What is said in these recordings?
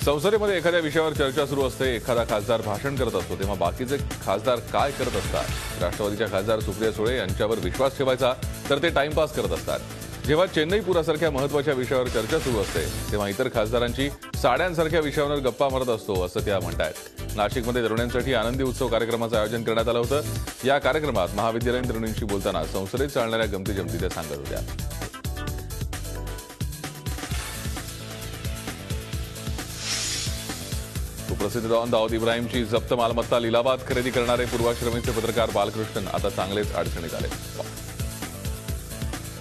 संसदेमध्ये एखाद्या विषयावर चर्चा सुरू असते, एखादा खासदार भाषण करत असतो, तेव्हा बाकीचे खासदार काय करत असतात? राष्ट्रवादीच्या खासदार सुप्रिया सुळे यांच्यावर विश्वास ठेवायचा तर ते टाइमपास करत असतात. जेव्हा चेन्नई पुरासारख्या महत्त्वाच्या विषयावर चर्चा सुरू असते, तेव्हा इतर खासदारांची साड्यांसारख्या विषयावर गप्पा मारत असतो, असं त्या म्हणतात. नाशिकमध्ये तरुणांसाठी आनंदी उत्सव कार्यक्रमाचं आयोजन करण्यात आलं होतं. या कार्यक्रमात महाविद्यालयीन तरुणींशी बोलताना संसदेत चालणाऱ्या गमती-जमती त्या सांगत होत्या. सुप्रसिद्ध डॉन दाऊद इब्राहिमची जप्त मालमत्ता लिलावात खरेदी करणारे पूर्वाश्रमीचे पत्रकार बालकृष्णन आता चांगलेच अडचणीत आले.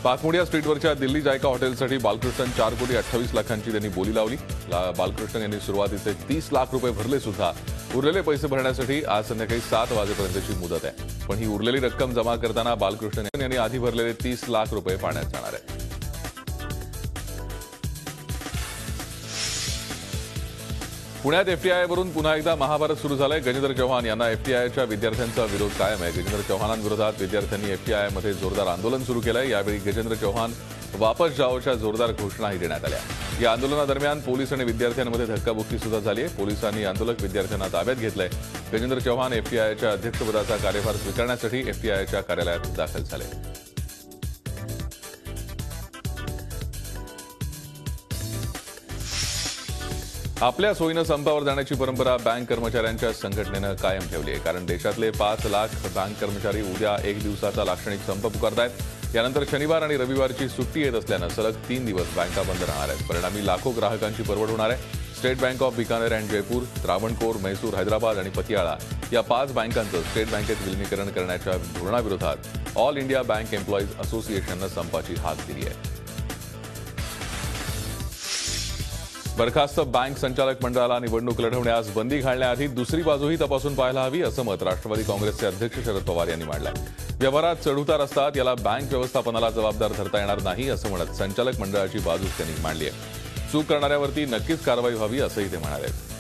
पाकमुडिया स्ट्रीटवरच्या दिल्ली जायका हॉटेलसाठी बालकृष्णन 4,28,00,000ची त्यांनी बोली लावली. बालकृष्णन यांनी सुरुवातीचे 30 लाख रुपये भरले सुद्धा. उरलेले पैसे भरण्यासाठी आज संध्याकाळी 7 वाजेपर्यंतची मुदत आहे. पण ही उरलेली रक्कम जमा करताना बालकृष्णन यांनी आधी भरलेले 30 लाख रुपये पाण्यात जाणार आहे. पुण्यात एफटीआयवरून पुन्हा एकदा महाभारत सुरू झालंय. गजेंद्र चव्हाण यांना एफटीआयच्या विद्यार्थ्यांचा विरोध कायम आहे. गजेंद्र चव्हाणांविरोधात विद्यार्थ्यांनी एफटीआयमध्ये जोरदार आंदोलन सुरू केलंय. यावेळी गजेंद्र चव्हाण वापस जाओच्या जोरदार घोषणाही देण्यात आल्या. या आंदोलनादरम्यान पोलीस आणि विद्यार्थ्यांमध्ये धक्काबुक्की सुद्धा झाली आहे. पोलिसांनी आंदोलक विद्यार्थ्यांना ताब्यात घेतलंय. गजेंद्र चव्हाण एफटीआयच्या अध्यक्षपदाचा कार्यभार स्वीकारण्यासाठी एफटीआयच्या कार्यालयात दाखल झाले. आपल्या सोयीनं संपावर जाण्याची परंपरा बँक कर्मचाऱ्यांच्या संघटनेनं कायम ठेवली आहे. कारण देशातले 5 लाख बँक कर्मचारी उद्या 1 दिवसाचा लाक्षणिक संप पुकारतायत. यानंतर शनिवार आणि रविवारची सुट्टी येत असल्यानं सलग 3 दिवस बँका बंद राहणार आहेत. परिणामी लाखो ग्राहकांची परवड होणार आहे. State bank of Bikaner and Jaipur, Travancore, Mysore, Hyderabad आणि पतियाळा या 5 बँकांचं स्टेट बँकेत विलिनीकरण करण्याच्या धोरणाविरोधात ऑल इंडिया बँक एम्प्लॉईज असोसिएशननं संपाची हाक दिली आहे. बरखास्त बँक संचालक मंडळाला निवडणूक लढवण्यास बंदी घालण्याआधी दुसरी बाजूही तपासून पाहायला हवी, असं मत राष्ट्रवादी काँग्रेसचे अध्यक्ष शरद पवार यांनी मांडलंय. व्यवहारात चढउतार असतात, याला बँक व्यवस्थापनाला जबाबदार धरता येणार नाही, असं म्हणत संचालक मंडळाची बाजूच त्यांनी मांडली आहे. चूक करणाऱ्यावरती नक्कीच कारवाई व्हावी, असंही ते म्हणाले.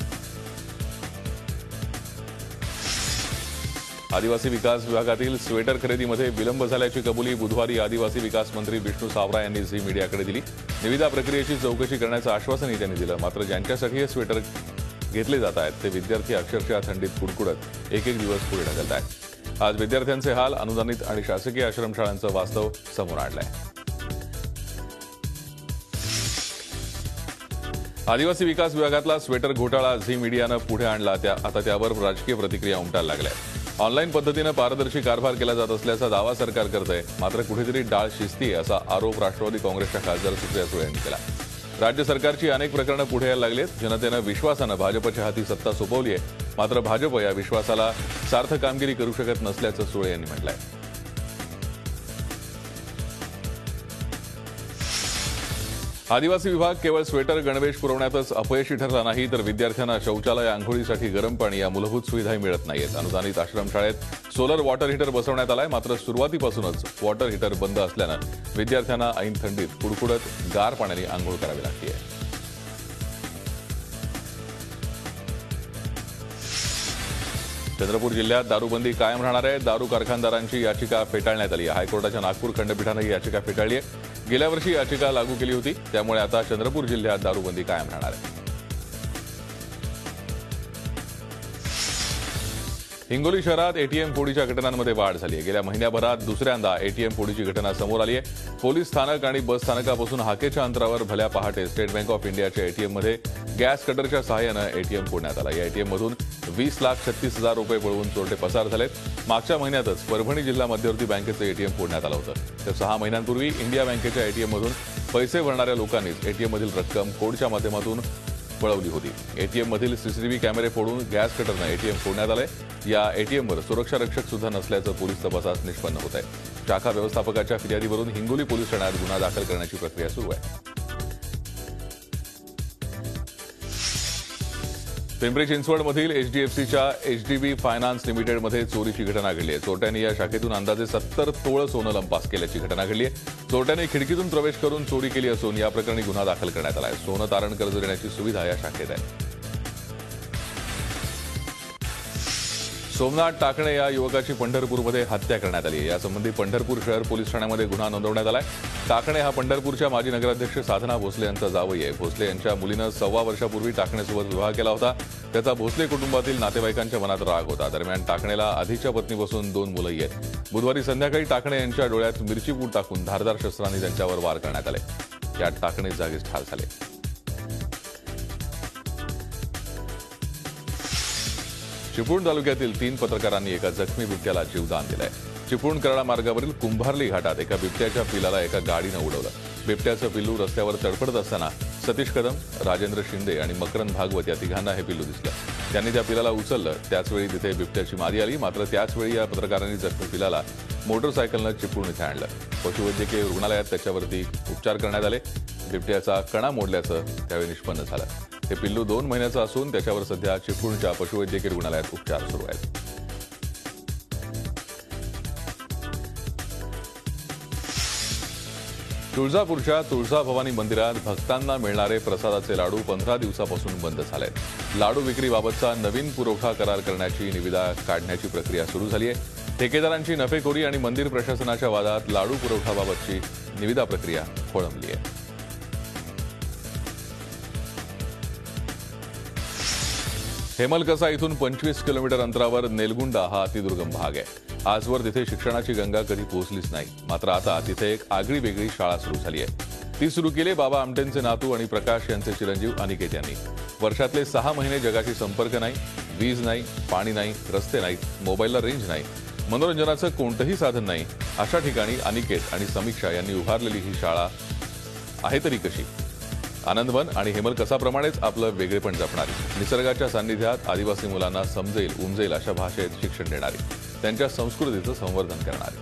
आदिवासी विकास विभागातील स्वेटर खरेदीमध्ये विलंब झाल्याची कबुली बुधवारी आदिवासी विकास मंत्री विष्णू सावरा यांनी झी मीडियाकडे दिली. निविदा प्रक्रियेची चौकशी करण्याचं आश्वासनही त्यांनी दिलं. मात्र ज्यांच्यासाठी हे स्वेटर घेतले जात आहेत ते विद्यार्थी अक्षरशः थंडीत कुडकुडत एक दिवस पुढे ढकलत आहेत. आज विद्यार्थ्यांचे हाल अनुदानित आणि शासकीय आश्रमशाळांचं वास्तव समोर आणलंय. आदिवासी विकास विभागातला स्वेटर घोटाळा झी मीडियानं पुढे आणला. आता त्यावर राजकीय प्रतिक्रिया उमटायला लागल्या. ऑनलाईन पद्धतीनं पारदर्शी कारभार केला जात असल्याचा दावा सरकार करतंय. मात्र कुठेतरी डाळ शिजतीये असा आरोप राष्ट्रवादी काँग्रेसच्या खासदार सुप्रिया सुळे यांनी केला. राज्य सरकारची अनेक प्रकरणं पुढे यायला लागलीत. जनतेनं विश्वासानं भाजपच्या हाती सत्ता सोपवली आहे. मात्र भाजप या विश्वासाला सार्थ कामगिरी करू शकत नसल्याचं सुळे यांनी म्हटलंय. आदिवासी विभाग केवळ स्वेटर गणवेश पुरवण्यातच अपयशी ठरला नाही, तर विद्यार्थ्यांना शौचालय, आंघोळीसाठी गरम पाणी या मूलभूत सुविधाही मिळत नाहीत. अनुदानित आश्रमशाळेत सोलर वॉटर हीटर बसवण्यात आलाय. मात्र सुरुवातीपासूनच वॉटर हीटर बंद असल्यानं विद्यार्थ्यांना ऐन थंडीत कुडकुडत गार पाण्याने आंघोळ करावी लागते. चंद्रपूर जिल्ह्यात दारूबंदी कायम राहणार आहे. दारू कारखानदारांची याचिका फेटाळण्यात आली आहे. हायकोर्टाच्या नागपूर खंडपीठानं ही याचिका फेटाळली आहे. गेल्या वर्षी याचिका लागू केली होती, त्यामुळे आता चंद्रपूर जिल्ह्यात दारूबंदी कायम राहणार आहे. हिंगोली शहरात एटीएम फोडीच्या घटनांमध्ये वाढ झाली आहे. गेल्या महिन्याभरात दुसऱ्यांदा एटीएम फोडीची घटना समोर आली आहे. पोलीस स्थानक आणि बस स्थानकापासून हाकेच्या अंतरावर भल्या पहाटे स्टेट बँक ऑफ इंडियाच्या एटीएममध्ये गॅस कटरच्या सहाय्यानं एटीएम फोडण्यात आला. या एटीएममधून 20,36,000 रुपये पळवून चोरटे पसार झालेत. मागच्या महिन्यातच परभणी जिल्हा मध्यवर्ती बँकेचं एटीएम फोडण्यात आलं होतं. तर 6 महिन्यांपूर्वी इंडिया बँकेच्या एटीएममधून पैसे भरणाऱ्या लोकांनीच एटीएममधील रक्कम कोडच्या माध्यमातून पळवली होती. एटीएममधील सीसीटीव्ही कॅमेरे फोडून गॅस कटरनं एटीएम फोडण्यात आलंय. या एटीएमवर सुरक्षा रक्षक सुद्धा नसल्याचं पोलीस तपासात निष्पन्न होत आहे. शाखा व्यवस्थापकाच्या फिर्यादीवरून हिंगोली पोलीस ठाण्यात गुन्हा दाखल करण्याची प्रक्रिया सुरू आहे. पिंपरी चिंचवडमधील एचडीएफसीच्या एचडीबी फायनान्स लिमिटेडमध्ये चोरीची घटना घडली आहे. चोरट्यांनी या शाखेतून अंदाजे 70 तोळ सोनं लंपास केल्याची घटना घडली आहे. चोरट्यांनी खिडकीतून प्रवेश करून चोरी केली असून या प्रकरणी गुन्हा दाखल करण्यात आला आहे. सोनं तारण कर्ज देण्याची सुविधा या शाखेत आहे. सोमनाथ टाकणे या युवकाची पंढरपूरमध्ये हत्या करण्यात आली आहे। यासंबंधी पंढरपूर शहर पोलीस ठाण्यामध्ये गुन्हा नोंदवण्यात आलाय। टाकणे हा पंढरपूरच्या माजी नगराध्यक्ष साधना भोसले यांचा जावई आहे। भोसले यांच्या मुलीनं 1.25 वर्षापूर्वी टाकणेसोबत विवाह केला होता। त्याचा भोसले कुटुंबातील नातेवाईकांच्या मनात राग होता। दरम्यान टाकणेला आधीच्या पत्नीपासून 2 मुलंही आहेत। बुधवारी संध्याकाळी टाकणे यांच्या डोळ्यात मिरची पूड टाकून धारदार शस्त्रांनी त्यांच्यावर वार करण्यात आले। यात टाकणे जागीच ठार झाले। चिपळूण तालुक्यातील 3 पत्रकारांनी एका जखमी बिबट्याला जीवदान दिलंय। चिपळूण कराडा मार्गावरील कुंभारली घाटात एका बिबट्याच्या पिलाला एका गाडीनं उडवलं। बिबट्याचं पिल्लू रस्त्यावर तडफडत असताना सतीश कदम, राजेंद्र शिंदे आणि मकरंद भागवत या तिघांना हे पिल्लू दिसलं। त्यांनी त्या पिलाला उचललं। त्याचवेळी तिथे बिबट्याची मादी आली। मात्र त्याचवेळी या पत्रकारांनी जखमी पिलाला मोटरसायकलनं चिपळूण इथे आणलं। पशुवैद्यकीय रुग्णालयात त्याच्यावरती उपचार करण्यात आले। बिबट्याचा कणा मोडल्याचं त्यावेळी निष्पन्न झालं। हे पिल्लू 2 महिन्याचं असून त्याच्यावर सध्या चिपळूणच्या पशुवैद्यकीय रुग्णालयात उपचार सुरू आहेत। तुळजापूरच्या तुळजाभवानी मंदिरात भक्तांना मिळणारे प्रसादाचे लाडू 15 दिवसापासून बंद झालेत। लाडू विक्रीबाबतचा नवीन पुरवठा करार करण्याची निविदा काढण्याची प्रक्रिया सुरू झाली आहे। ठेकेदारांची नफेखोरी आणि मंदिर प्रशासनाच्या वादात लाडू पुरवठाबाबतची निविदा प्रक्रिया खोळंबली आहे। हेमलकसा इथून 25 किलोमीटर अंतरावर नेलगुंडा हा अतिदुर्गम भाग आहे। आजवर तिथे शिक्षणाची गंगा कधी पोहोचलीच नाही। मात्र आता तिथे एक आगळी वेगळी शाळा सुरू झाली आहे। ती सुरू केली बाबा आमटेंचे नातू आणि प्रकाश यांचे चिरंजीव अनिकेत यांनी। वर्षातले 6 महिने जगाशी संपर्क नाही, वीज नाही, पाणी नाही, रस्ते नाहीत, मोबाईलला रेंज नाही, मनोरंजनाचं कोणतंही साधन नाही, अशा ठिकाणी अनिकेत आणि समीक्षा यांनी उभारलेली ही शाळा आहे तरी कशी? आनंदवन आणि हेमलकसाप्रमाणेच आपलं वेगळेपण जपणारी, निसर्गाच्या सान्निध्यात आदिवासी मुलांना समजेल उमजेल अशा भाषेत शिक्षण देणारी, त्यांच्या संस्कृतीचं संवर्धन करणारी।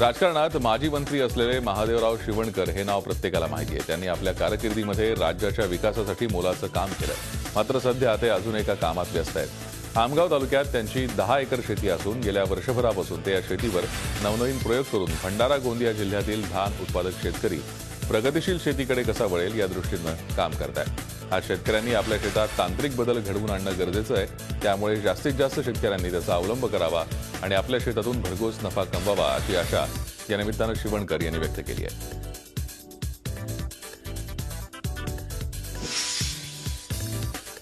राजकारणात माजी मंत्री असलेले महादेवराव शिवणकर हे नाव प्रत्येकाला माहिती आहे। त्यांनी आपल्या कारकिर्दीमध्ये राज्याच्या विकासासाठी मोलाचं काम केलं। मात्र सध्या ते अजून एका कामात व्यस्त आहेत। आमगाव तालुक्यात त्यांची 10 एकर शेती असून गेल्या वर्षभरापासून ते या शेतीवर नवनवीन प्रयोग करून भंडारा गोंदिया जिल्ह्यातील धान उत्पादक शेतकरी प्रगतिशील शेतीकडे कसा वळेल या दृष्टीनं काम करतायत। आज शेतकऱ्यांनी आपल्या शेतात तांत्रिक बदल घडवून आणणं गरजेचं आहे। त्यामुळे जास्तीत जास्त शेतकऱ्यांनी त्याचा अवलंब करावा आणि आपल्या शेतातून भरघोस नफा कमवावा अशी आशा या निमित्तानं शिवणकर यांनी व्यक्त केली आहे।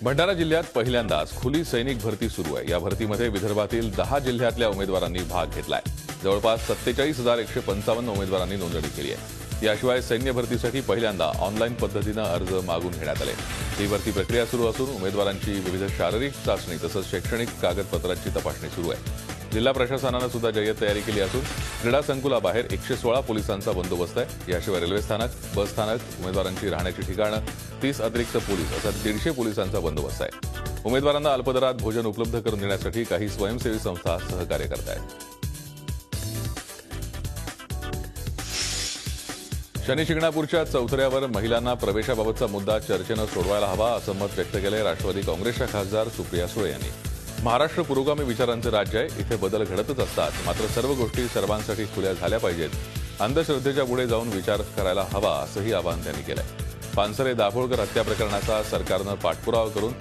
भंडारा जिल्ह्यात पहिल्यांदाच खुली सैनिक भरती सुरू आहे। या भरतीमध्ये विदर्भातील 10 जिल्ह्यातल्या उमेदवारांनी भाग घेतलाय। जवळपास 47,155 उमेदवारांनी नोंदणी केली आहे। याशिवाय सैन्य भरतीसाठी पहिल्यांदा ऑनलाईन पद्धतीनं अर्ज मागून घेण्यात आले। ही भरती प्रक्रिया सुरू असून उमेदवारांची विविध शारीरिक चाचणी तसंच शैक्षणिक कागदपत्रांची तपासणी सुरू आहे। जिल्हा प्रशासनानं सुद्धा जय्यत तयारी केली असून क्रीडा संकुलाबाहेर 116 पोलिसांचा बंदोबस्त आहे। याशिवाय रेल्वे स्थानक, बस स्थानक, उमेदवारांची राहण्याची ठिकाणं, 30 अतिरिक्त पोलीस असा 150 पोलिसांचा बंदोबस्त आहे। उमेदवारांना अल्पदरात भोजन उपलब्ध करून देण्यासाठी काही स्वयंसेवी संस्था सहकार्य करत आहेत। शनी शिंगणापूरच्या चौथऱ्यावर महिलांना प्रवेशाबाबतचा मुद्दा चर्चेनं सोडवायला हवा असं मत व्यक्त केलंय राष्ट्रवादी काँग्रेसच्या खासदार सुप्रिया सुळे यांनी। महाराष्ट्र पुरोगामी विचारांचं राज्य आहे। इथे बदल घडतच असतात। मात्र सर्व गोष्टी सर्वांसाठी खुल्या झाल्या पाहिजेत। अंधश्रद्धेच्या पुढे जाऊन विचार करायला हवा असंही आवाहन त्यांनी केलंय। पानसरे दाभोळकर हत्या प्रकरणाचा सरकारनं पाठपुरावा करून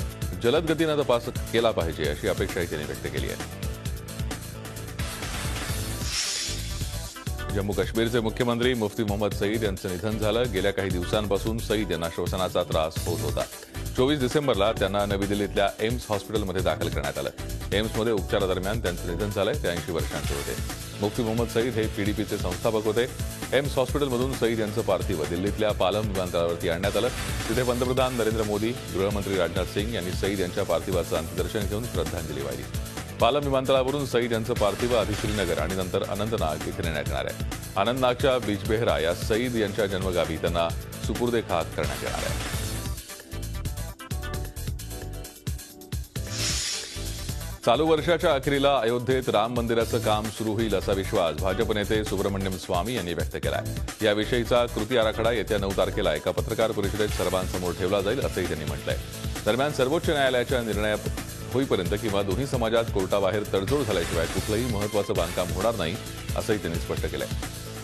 जलद गतीनं तपास केला पाहिजे अशी अपेक्षाही त्यांनी व्यक्त केली आहे। जम्मू काश्मीरचे मुख्यमंत्री मुफ्ती मोहम्मद सईद यांचं निधन झालं। गेल्या काही दिवसांपासून सईद यांना श्वसनाचा त्रास होत होता। 24 डिसेंबरला त्यांना नवी दिल्लीतल्या एम्स हॉस्पिटलमध्ये दाखल करण्यात आलं। एम्समध्ये उपचारादरम्यान त्यांचं निधन झालंय। ते 80 वर्षांचे होते। मुफ्ती मोहम्मद सईद हे पीडीपीचे संस्थापक होते। एम्स हॉस्पिटलमधून सईद यांचं पार्थिव दिल्लीतल्या पालम विमानतळावरती आणण्यात आलं। तिथे पंतप्रधान नरेंद्र मोदी, गृहमंत्री राजनाथ सिंग यांनी सईद यांच्या पार्थिवाचं अंत्यदर्शन घेऊन श्रद्धांजली वाहिली। पालम विमानतळावरून सईद यांचं पार्थिव आधी श्रीनगर आणि नंतर अनंतनाग इथे नेण्यात येणार आहे। अनंतनागच्या बिजबेहरा या सईद यांच्या जन्मगावी त्यांना सुपुर्दे खाक करण्यात येणार आहे। चालू वर्षाच्या अखेरीला अयोध्येत राम मंदिराचं काम सुरू होईल असा विश्वास भाजप नेते सुब्रमण्यम स्वामी यांनी व्यक्त केलाय। याविषयीचा कृती आराखडा येत्या 9 तारखेला एका पत्रकार परिषदेत सर्वांसमोर ठेवला जाईल असंही त्यांनी म्हटलंय। दरम्यान सर्वोच्च न्यायालयाच्या निर्णय होईपर्यंत किंवा दोन्ही समाजात कोर्टाबाहेर तडजोड झाल्याशिवाय कुठलंही महत्त्वाचं बांधकाम होणार नाही असंही त्यांनी स्पष्ट केलंय।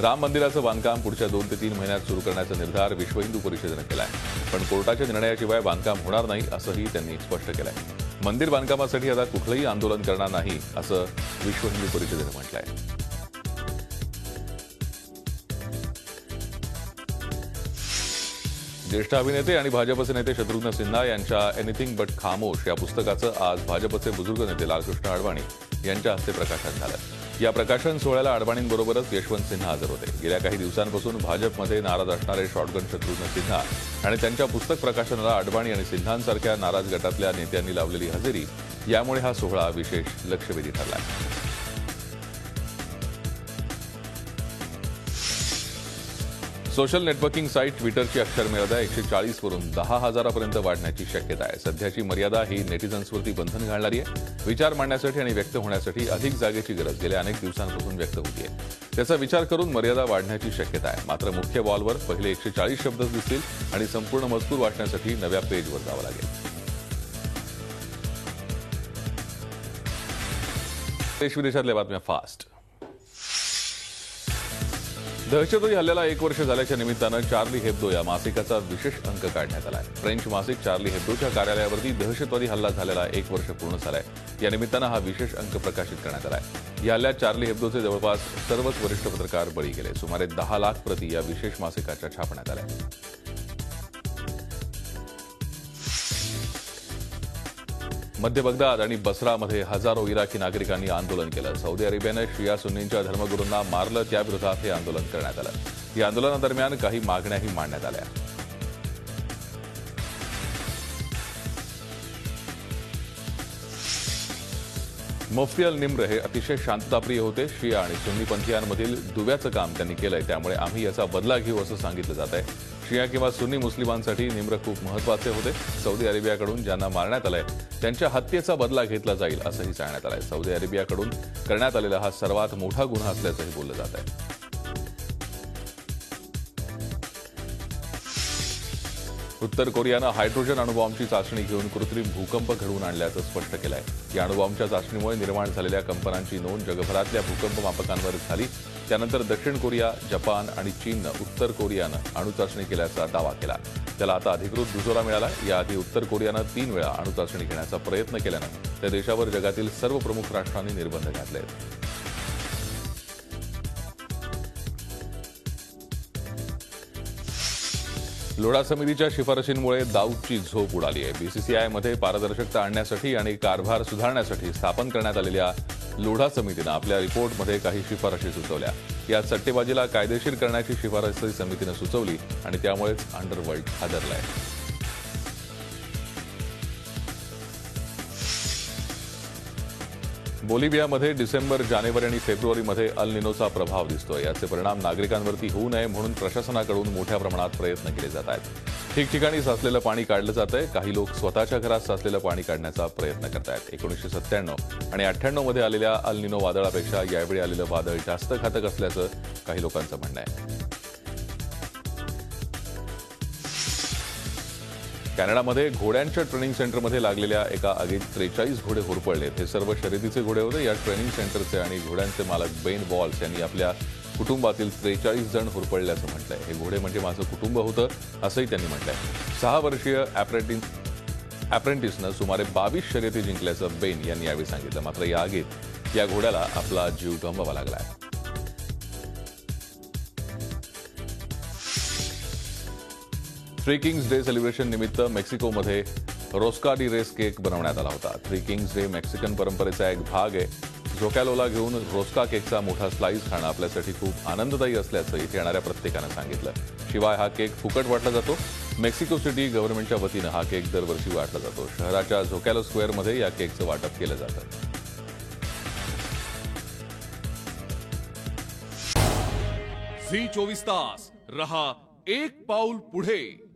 राम मंदिराचं बांधकाम पुढच्या 2 ते 3 महिन्यात सुरू करण्याचा निर्धार विश्व हिंदू परिषदेनं केलाय. पण कोर्टाच्या निर्णयाशिवाय बांधकाम होणार नाही असंही त्यांनी स्पष्ट केलंय. मंदिर बांधकामासाठी आता कुठलंही आंदोलन करणार नाही असं विश्व हिंदू परिषदेनं म्हटलंय. ज्येष्ठ अभिनेते आणि भाजपचे नेते शत्रुघ्न सिन्हा यांच्या एनिथिंग बट खामोश या पुस्तकाचं आज भाजपचे बुजुर्ग नेते लालकृष्ण अडवाणी यांच्या हस्ते प्रकाशन झालं. या प्रकाशन सोहळ्याला अडवाणींबरोबरच यशवंत सिन्हा हजर होते. गेल्या काही दिवसांपासून भाजपमध्ये नाराज असणारे शॉटगन शत्रुघ्न सिन्हा आणि त्यांच्या पुस्तक प्रकाशनाला अडवाणी आणि सिन्हांसारख्या नाराज गटातल्या नेत्यांनी लावलेली हजेरी यामुळे हा सोहळा विशेष लक्षवेधी ठरला. सोशल नेटवर्किंग साईट ट्विटरची अक्षरमर्यादा 140 वरून 10,000पर्यंत वाढण्याची शक्यता आहे. सध्याची मर्यादा ही नेटिझन्सवरती बंधन घालणारी आहे. विचार मांडण्यासाठी आणि व्यक्त होण्यासाठी अधिक जागेची गरज गेल्या अनेक दिवसांपासून व्यक्त होतीये. त्याचा विचार करून मर्यादा वाढण्याची शक्यता आहे. मात्र मुख्य वॉलवर पहिले 140 शब्दच दिसतील आणि संपूर्ण मजकूर वाचण्यासाठी नव्या पेजवर जावं लागेल. देश-विदेशातल्या बातम्या फास्ट. दहशतवादी हल्ल्याला 1 वर्ष झाल्याच्या निमित्तानं चार्ली हेब्दो या मासिकाचा विशेष अंक काढण्यात आला आहे. फ्रेंच मासिक चार्ली हेब्दोच्या कार्यालयावरती दहशतवादी हल्ला झालेला 1 वर्ष पूर्ण झालाय. या निमित्तानं हा विशेष अंक प्रकाशित करण्यात आला आहे. या हल्ल्यात चार्ली हेब्दोचे जवळपास सर्वच वरिष्ठ पत्रकार बळी गेले. सुमारे 10 लाख प्रती या विशेष मासिकाच्या छापण्यात आल्या. मध्य बगदाद आणि बसरामध्ये हजारो इराकी नागरिकांनी आंदोलन केलं. सौदी अरेबियानं शिया सुन्नींच्या धर्मगुरूंना मारलं त्याविरोधात हे आंदोलन करण्यात आलं. या आंदोलनादरम्यान काही मागण्याही मांडण्यात आल्या. मुफ्ती अल निम्र हे अतिशय शांतताप्रिय होते. शिया आणि सुन्नी पंथीयांमधील दुव्याचं काम त्यांनी केलंय, त्यामुळे आम्ही याचा बदला घेऊ असं सांगितलं जात आहे. शिया किंवा सुन्नी मुस्लिमांसाठी निम्र खूप महत्वाचे होते. सौदी अरेबियाकडून ज्यांना मारण्यात आलंय त्यांच्या हत्येचा बदला घेतला जाईल असंही सांगण्यात आलंय. सौदी अरेबियाकडून करण्यात आलेला हा सर्वात मोठा गुन्हा असल्याचंही बोललं जात आहे. उत्तर कोरियानं हायड्रोजन अणुबॉम्बची चाचणी घेऊन कृत्रिम भूकंप घडवून आणल्याचं स्पष्ट केलं आहे. या अणुबॉम्बच्या चाचणीमुळे निर्माण झालेल्या कंपनांची नोंद जगभरातल्या भूकंप मापकांवर झाली. त्यानंतर दक्षिण कोरिया, जपान आणि चीननं उत्तर कोरियानं अणुचाचणी केल्याचा दावा केला. त्याला आता अधिकृत दुजोरा मिळाला. याआधी उत्तर कोरियानं 3 वेळा अणुचाचणी घेण्याचा प्रयत्न केल्यानं त्या देशावर जगातील सर्व प्रमुख राष्ट्रांनी निर्बंध घातले आहेत. लोढा समितीच्या शिफारशींमुळे दाऊदची झोप उडाली आहे. बीसीसीआयमध्ये पारदर्शकता आणण्यासाठी आणि कारभार सुधारण्यासाठी स्थापन करण्यात आलेल्या लोढा समितीनं आपल्या रिपोर्टमध्ये काही शिफारशी सुचवल्या. या सट्टेबाजीला कायदेशीर करण्याची शिफारसही समितीनं सुचवली आणि त्यामुळेच अंडरवर्ल्ड हादरलंय. बोलिव्हियामध्ये डिसेंबर, जानेवारी आणि फेब्रुवारीमध्ये अल निनोचा प्रभाव दिसतोय. याचे परिणाम नागरिकांवरती होऊ नये म्हणून प्रशासनाकडून मोठ्या प्रमाणात प्रयत्न केले जात आहेत. ठिकठिकाणी साचलेलं पाणी काढलं जात आहे. काही लोक स्वतःच्या घरात साचलेलं पाणी काढण्याचा प्रयत्न करत आहेत. 1997 आणि 98 मध्ये आलेल्या अल निनो वादळापेक्षा यावेळी आलेलं वादळ जास्त घातक असल्याचं काही लोकांचं म्हणणं आहे. कॅनडामध्ये घोड्यांच्या ट्रेनिंग सेंटरमध्ये लागलेल्या एका आगीत 43 घोडे होरपळले. हे सर्व शर्यतीचे घोडे होते. या ट्रेनिंग सेंटरचे आणि घोड्यांचे मालक बेन वॉल्स यांनी आपल्या कुटुंबातील 43 जण होरपळल्याचं म्हटलंय. हे घोडे म्हणजे माझं कुटुंब होतं असंही त्यांनी म्हटलंय. 6 वर्षीय अप्रेंटिसनं सुमारे 22 शर्यती जिंकल्याचं बेन यांनी यावेळी सांगितलं. मात्र या आगीत या घोड्याला आपला जीव गमवावा लागलाय. थ्री किंग्स डे सेलिब्रेशन निमित्त मेक्सिकोमध्ये रोस्का डी रेस केक बनवण्यात आला होता. थ्री किंग्स डे मेक्सिकन परंपरेचा एक भाग आहे. झोकॅलोला घेऊन रोस्का केकचा मोठा स्लाइस खाणं आपल्यासाठी खूप आनंददायी असल्याचं इथे येणाऱ्या प्रत्येकानं सांगितलं. शिवाय हा केक फुकट वाटला जातो. मेक्सिको सिटी गव्हर्नमेंटच्या वतीनं हा केक दरवर्षी वाटला जातो. शहराच्या झोकॅलो स्क्वेअरमध्ये या केकचं वाटप केलं जातं. झी 24 तास रहा एक पाऊल पुढे.